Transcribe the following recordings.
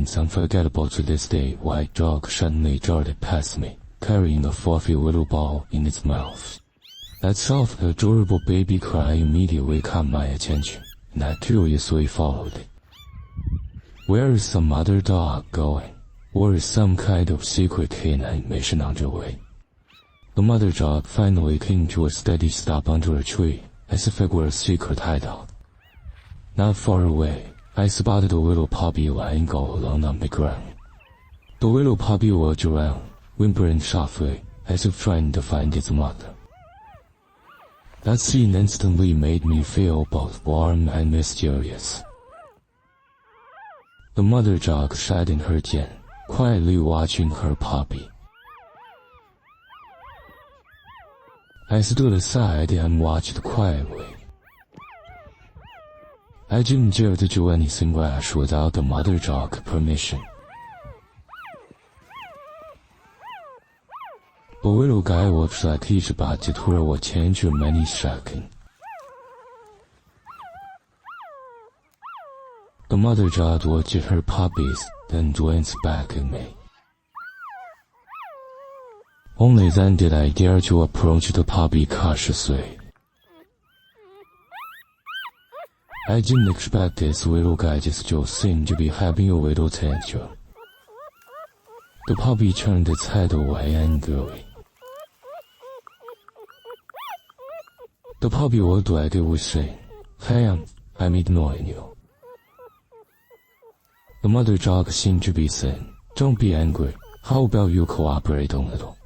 remains unforgettable to this day. White dog suddenly darted past me, carrying a fluffy little ball in its mouth. That soft, adorable baby cry immediately caught my attention, and I curiously followed it. Where is some other dog going? Or is some kind of secret canine mission underway? The mother dog finally came to a steady stop under a tree, as if it were a secret hideout. Not far away, I spotted a little puppy lying all alone on the ground. The little puppy looked around, whimpering softly, as if trying to find its mother. That scene instantly made me feel both warm and mysterious. The mother dog sat in her den, quietly watching her puppy. I stood aside and watched quietly. I didn't dare to do anything rash without the mother dog's permission. The little guy looks like he's about to throw a tantrum any second. The mother dog looked at her puppies, then glanced back at me. Only then did I dare to approach the puppy cautiously. I didn't expect this little guy just seemed to be having a little tantrum. The puppy turned its head away angrily. The puppy looked like it was saying, "Hey, I'm ignoring you." The mother dog seemed to be saying, "Don't be angry, how about you cooperate a little?"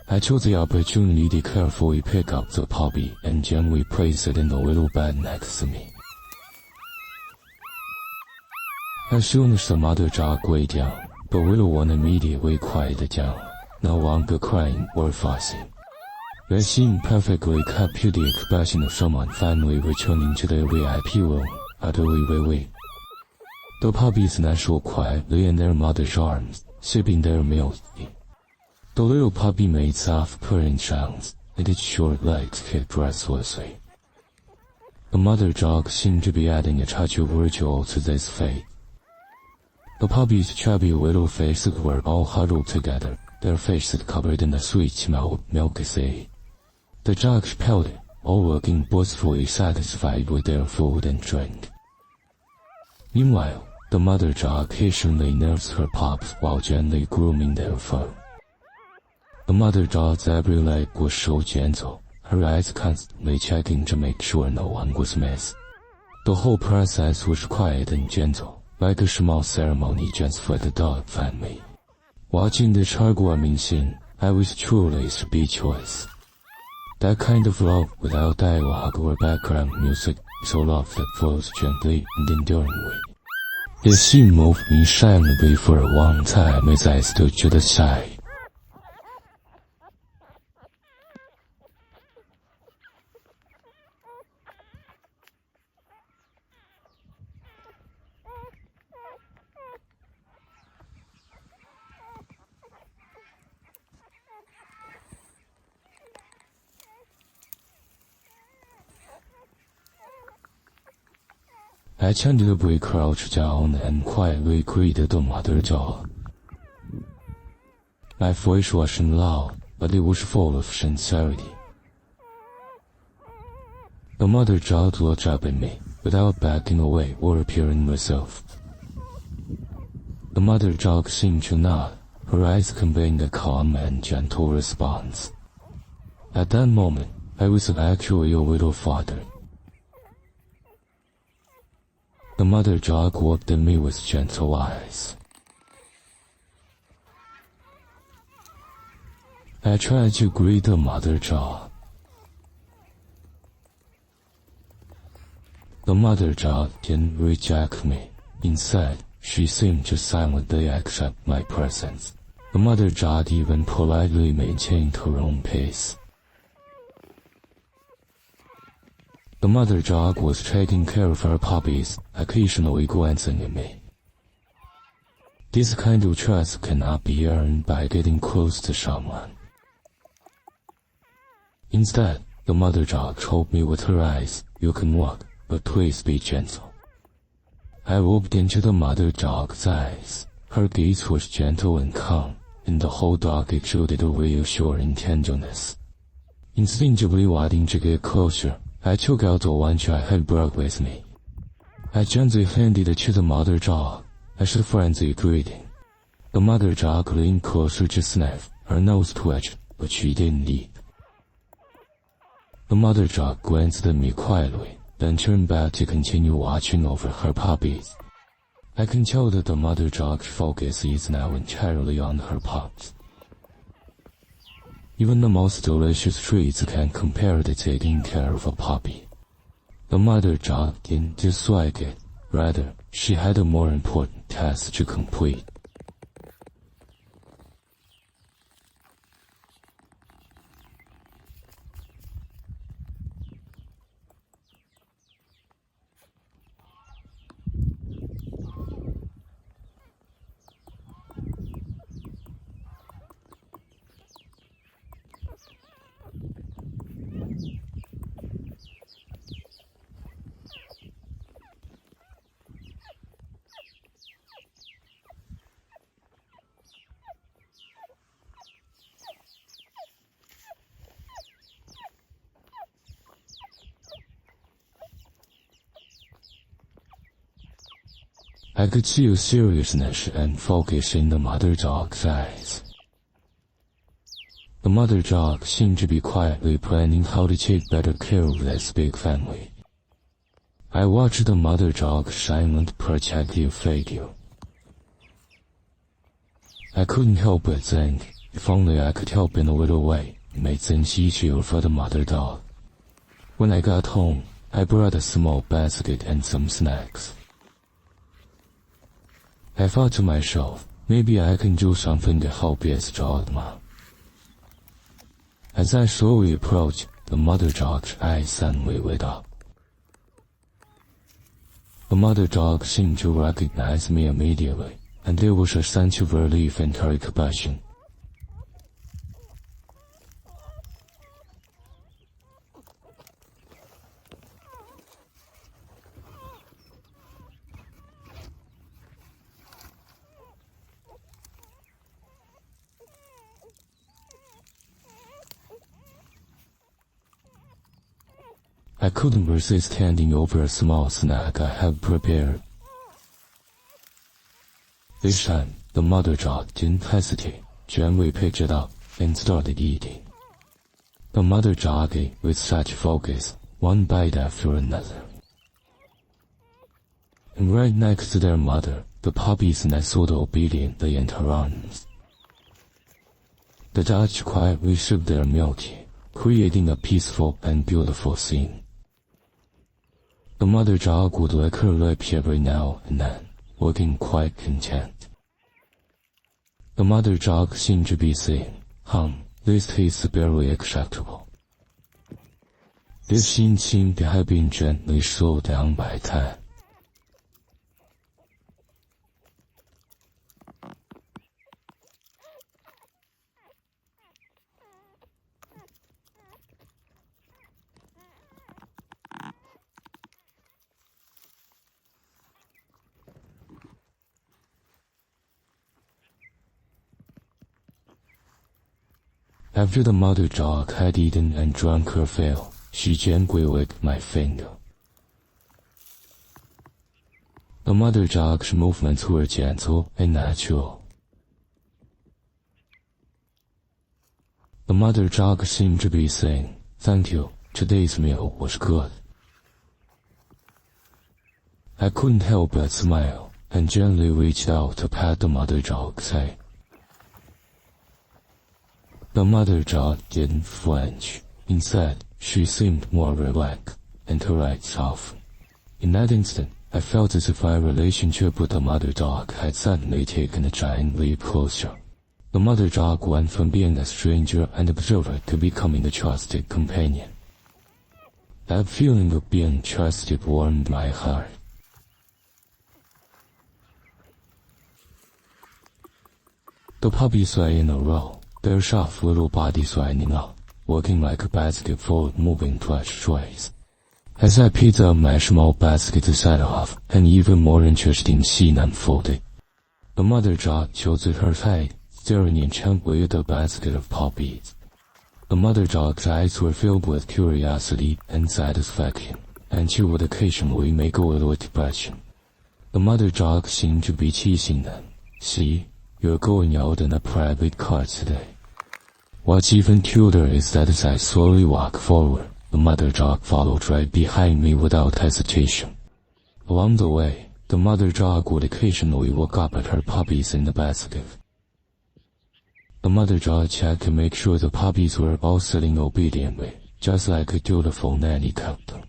I took the opportunity to carefully pick up the puppy and gently place it in the little bed next to me. As soon as the mother dog lay down, the little one immediately quieted down, no longer crying or fussing. The scene perfectly captured the expression of someone finally returning to their VIP room, utterly relieved. The puppies nestled quietly in their mother's arms, sipping their milk. The little puppy made soft purring sounds, and its short legs kicked restlessly. The mother dog seemed to be adding a touch of ritual to this fate. The puppy's chubby little faces were all huddled together, their faces covered in a sweet smell of milky sea. The dogs pouted, all looking blissfully satisfied with their food and drink. Meanwhile, the mother dog occasionally nursed her pups while gently grooming their fur. The mother dog's every leg was so gentle, her eyes constantly checking to make sure no one was missed. The whole process was quiet and gentle, like a small ceremony just for the dog family. Watching this heartwarming scene, I was truly speechless. That kind of love without dialogue or background music is a love that flows gently and enduringly. This scene moved me silently for a long time as I stood to the side. I tentatively crouched down and quietly greeted the mother dog. My voice wasn't loud, but it was full of sincerity. The mother dog looked up at me, without backing away or appearing reserved. The mother dog seemed to nod, her eyes conveying a calm and gentle response. At that moment, I was actually a little flattered. The mother dog looked at me with gentle eyes. I tried to greet the mother dog. The mother dog didn't reject me. Instead, she seemed to silently accept my presence. The mother dog even politely maintained her own pace. The mother dog was taking care of her puppies, occasionally glancing at me. This kind of trust cannot be earned by getting close to someone. Instead, the mother dog told me with her eyes, "You can walk, but please be gentle." I walked into the mother dog's eyes. Her gaze was gentle and calm, and the whole dog exuded a reassuring tenderness. Instinctively wanting to get closer, I took out the lunch I had brought with me. I gently handed it to the mother dog, as a friendly greeting. The mother dog leaned closer to sniff, her nose twitched, but she didn't eat. The mother dog glanced at me quietly, then turned back to continue watching over her puppies. I can tell that the mother dog's focus is now entirely on her pups. Even the most delicious treats can't compare to taking care of a puppy. The mother dog didn't dislike it, rather, she had a more important task to complete. I could see a seriousness and focus in the mother dog's eyes. The mother dog seemed to be quietly planning how to take better care of this big family. I watched the mother dog's silent, protective figure. I couldn't help but think, if only I could help in a little way, it made things easier for the mother dog. When I got home, I brought a small basket and some snacks. I thought to myself, maybe I can do something to help this dog more. As I slowly approached, the mother dog's eyes suddenly lit up. The mother dog seemed to recognize me immediately, and there was a sense of relief in her expression. I couldn't resist handing over a small snack I had prepared. This time, the mother dog didn't hesitate, gently picked it up, and started eating. The mother dog ate with such focus, one bite after another. And right next to their mother, the puppies nestled obediently in her arms. The dogs quietly sipped their milk, creating a peaceful and beautiful scene. The mother dog would lick her lips every now and then, looking quite content. The mother dog seemed to be saying, this tastes barely acceptable. This scene seemed to have been gently slowed down by time. After the mother dog had eaten and drunk her fill, she gently licked my finger. The mother dog's movements were gentle and natural. The mother dog seemed to be saying, "Thank you, today's meal was good." I couldn't help but smile, and gently reached out to pat the mother dog's head. The mother dog didn't flinch. Instead, she seemed more relaxed, and her eyes softened. In that instant, I felt as if our relationship with the mother dog had suddenly taken a giant leap closer. The mother dog went from being a stranger and observer to becoming a trusted companion. That feeling of being trusted warmed my heart. The puppies lay in a row, their soft little bodies lining up, looking like a basket full of moving plush toys. As I picked up my small basket to set off, and even more interested in seeing unfolded. The mother dog tilted her head, staring intently at the basket of poppies. The mother dog's eyes were filled with curiosity and satisfaction, and she would occasionally make a little expression. The mother dog seemed to be teasing them. See, you're going out in a private car today. What's even cuter is that as I slowly walk forward, the mother dog followed right behind me without hesitation. Along the way, the mother dog would occasionally look up at her puppies in the basket. The mother dog checked to make sure the puppies were all sitting obediently, just like a dutiful nanny kept them.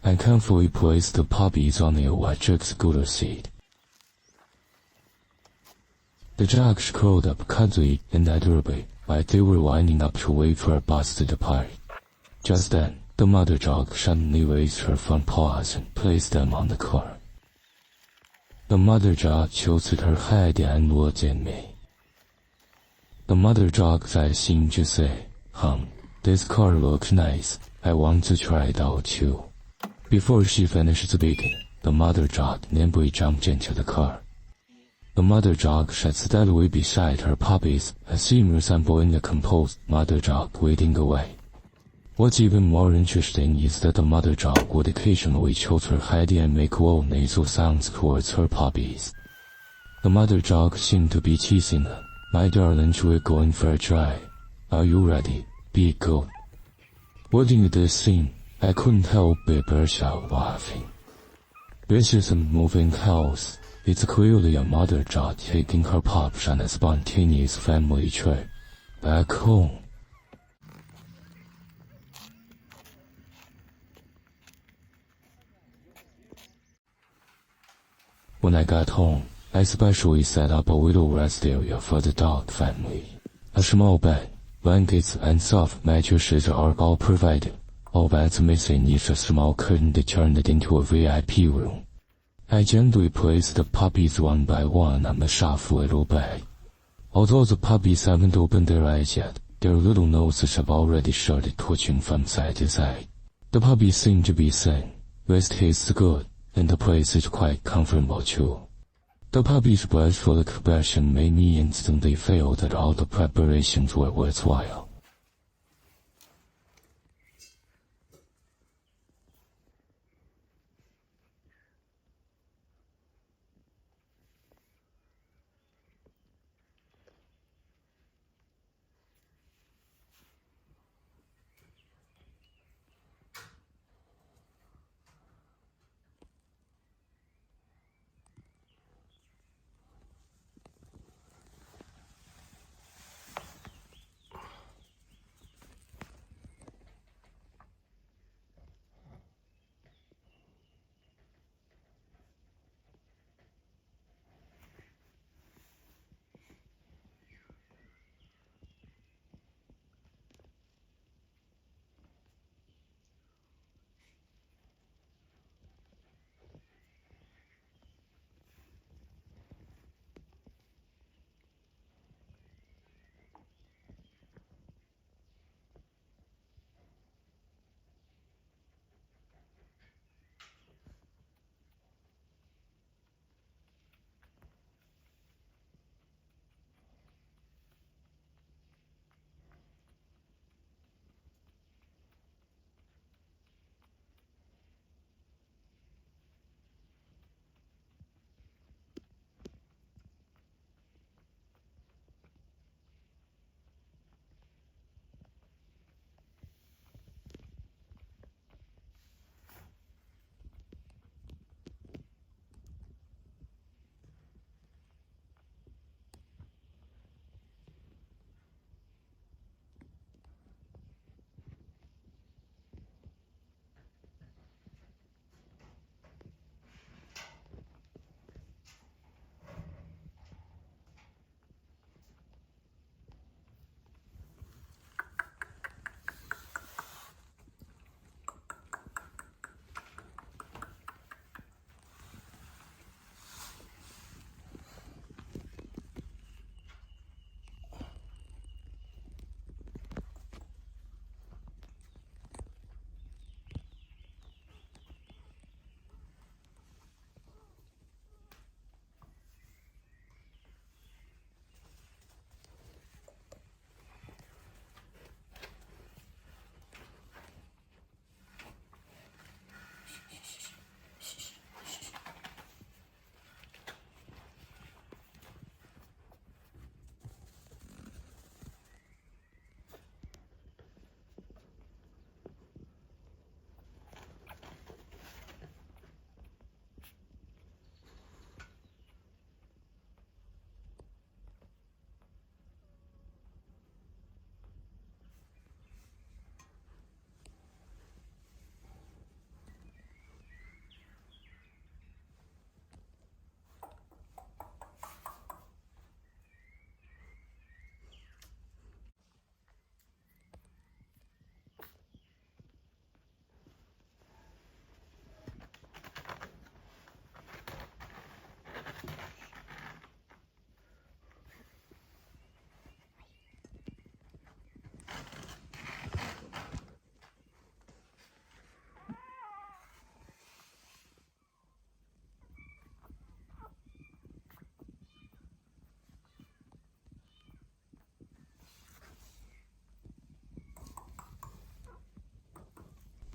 I carefully placed the puppies on the electric scooter seat. The dogs curled up cuddly and elderly, like they were lining up to wait for a bus to depart. Just then, the mother dog suddenly raised her front paws and placed them on the car. The mother dog tilted her head and looked at me. The mother dog's eyes seemed to say, this car looks nice, I want to try it out too. Before she finished speaking, the mother dog nimbly jumped into the car. The mother dog sat steadily beside her puppies, a scene resembling a composed mother dog waiting away. What's even more interesting is that the mother dog would occasionally tilt her head and make low nasal sounds towards her puppies. The mother dog seemed to be teasing them. My darlings, we're going for a drive. Are you ready? Be good. Watching this scene, I couldn't help but burst out laughing. This isn't moving house. It's clearly a mother dog taking her pups on a spontaneous family trip back home. When I got home, I specially set up a little rest area for the dog family. A small bed, blankets and soft mattresses are all provided. All that's missing is a small curtain to turn it into a VIP room. I gently placed the puppies one by one on the soft little bed. Although the puppies haven't opened their eyes yet, their little noses have already started twitching from side to side. The puppies seem to be saying, "This tastes good," and the place is quite comfortable too. The puppy's blissful expression made me instantly feel that all the preparations were worthwhile.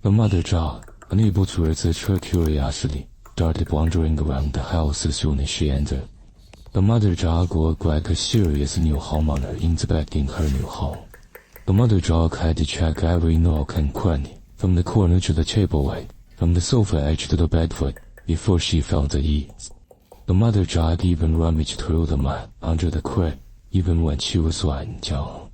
The mother dog, unable to resist her curiosity, started wandering around the house as soon as she entered. The mother dog looked like a serious new homeowner inspecting her new home. The mother dog had to check every nook and cranny, from the corner to the tableway, from the sofa edge to the bedfoot, before she felt at ease. The mother dog even rummaged through the mud under the crib, even when she was lying down.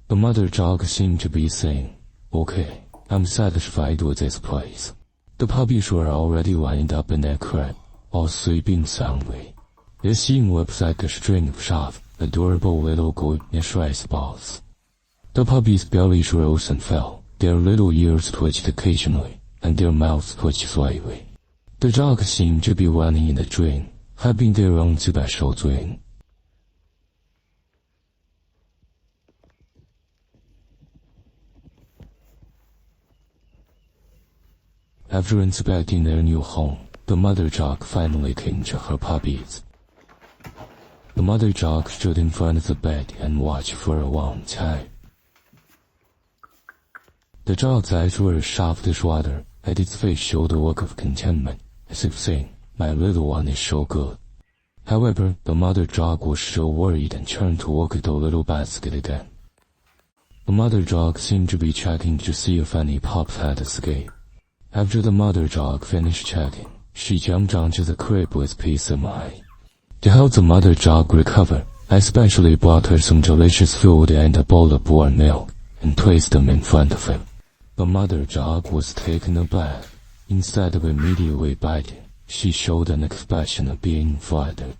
The mother dog seemed to be saying, "Okay, I'm satisfied with this place." The puppies were already lined up in their crib, all sleeping soundly. Their scene looks like a string of soft, adorable little golden rice balls. The puppies' bellies rose and fell, their little ears twitched occasionally, and their mouths twitched slightly. The dogs seemed to be running in a dream, having their own special dream. After inspecting their new home, the mother dog finally came to her puppies. The mother dog stood in front of the bed and watched for a long time. The dog's eyes were as soft as water, and its face showed a look of contentment, as if saying, "My little one is so good." However, the mother dog was still worried and turned to look at the little basket again. The mother dog seemed to be checking to see if any pups had escaped. After the mother dog finished checking, she jumped onto the crib with peace of mind. To help the mother dog recover, I especially brought her some delicious food and a bowl of warm milk, and placed them in front of him. The mother dog was taken aback. Instead of immediately biting, she showed an expression of being flattered.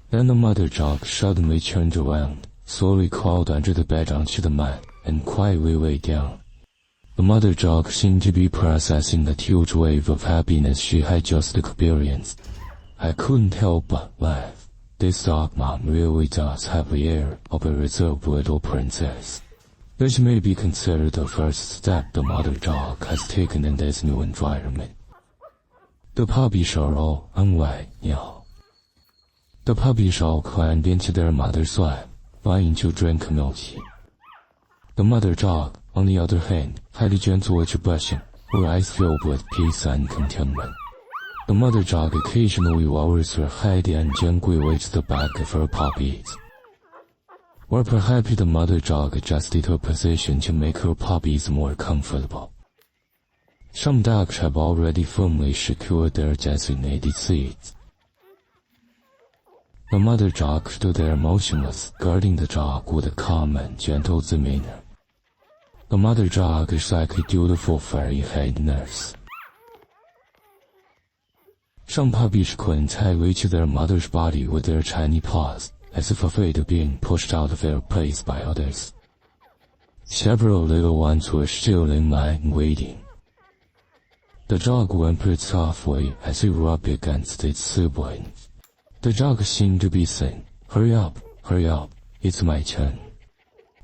Then the mother dog suddenly turned around, slowly crawled under the bed onto the mat, and quietly lay down. The mother dog seemed to be processing the huge wave of happiness she had just experienced. I couldn't help but laugh. This dog mom really does have the air of a reserved little princess. This may be considered the first step the mother dog has taken in this new environment. The puppies are all unlike now. The puppies all climbed into their mother's lap, vying to drink milky. The mother dog, on the other hand, had a gentle expression, her eyes filled with peace and contentment. The mother dog occasionally lowers her head and gently licks the back of her puppies. Or perhaps the mother dog adjusted her position to make her puppies more comfortable. Some dogs have already firmly secured their designated seats. The mother dog stood there motionless, guarding the dog with a calm and gentle demeanor. The mother dog is like a dutiful fairy-head nurse. Some puppies couldn't tightly to their mother's body with their tiny paws, as if afraid of being pushed out of their place by others. Several little ones were still in line waiting. The dog whimpered softly as he rubbed against its siblings. The dog seemed to be saying, hurry up, it's my turn."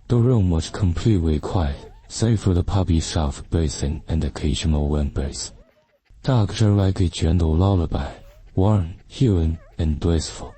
The room was completely quiet, save for the puppy's soft breathing and occasional whimpers. Dogs are like a gentle lullaby, warm, healing, and blissful.